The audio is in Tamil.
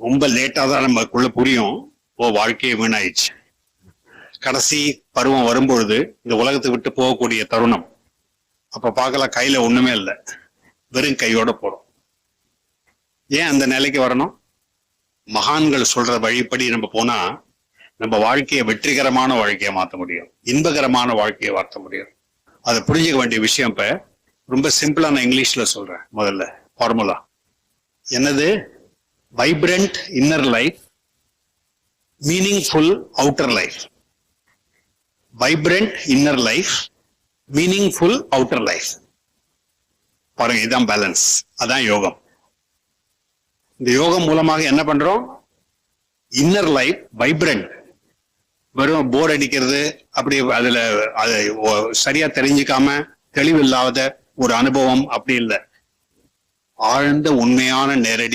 ரொம்ப லேட்டா தான் நமக்குள்ள புரியும். வாழ்க்கையை வீணாயிடுச்சு. கடைசி பருவம் வரும்பொழுது இந்த உலகத்தை விட்டு போகக்கூடிய தருணம். அப்ப பார்க்கலாம் கையில ஒண்ணுமே இல்லை, வெறும் கையோட போறோம். ஏன் அந்த நிலைக்கு வரணும்? மகான்கள் சொல்ற வழிப்படி நம்ம போனா நம்ம வாழ்க்கையை வெற்றிகரமான வாழ்க்கையை மாற்ற முடியும், இன்பகரமான வாழ்க்கையை மாற்ற முடியும். அதை புரிஞ்சுக்க வேண்டிய விஷயம். இப்ப ரொம்ப சிம்பிளா நான் இங்கிலீஷ்ல சொல்றேன். முதல்ல ஃபார்முலா என்னது? Vibrant inner life, meaningful outer life. Vibrant inner life, meaningful outer life. பாருங்க, இதுதான் பேலன்ஸ், அதான் யோகம். இந்த யோகம் மூலமாக என்ன பண்றோம்? Inner life vibrant. வெறும் போர் அடிக்கிறது அப்படி அதுல அது சரியா தெரிஞ்சுக்காம தெளிவில்லாத ஒரு அனுபவம் அப்படி இல்லை. ஆழ்ந்த உண்மையான நேரடி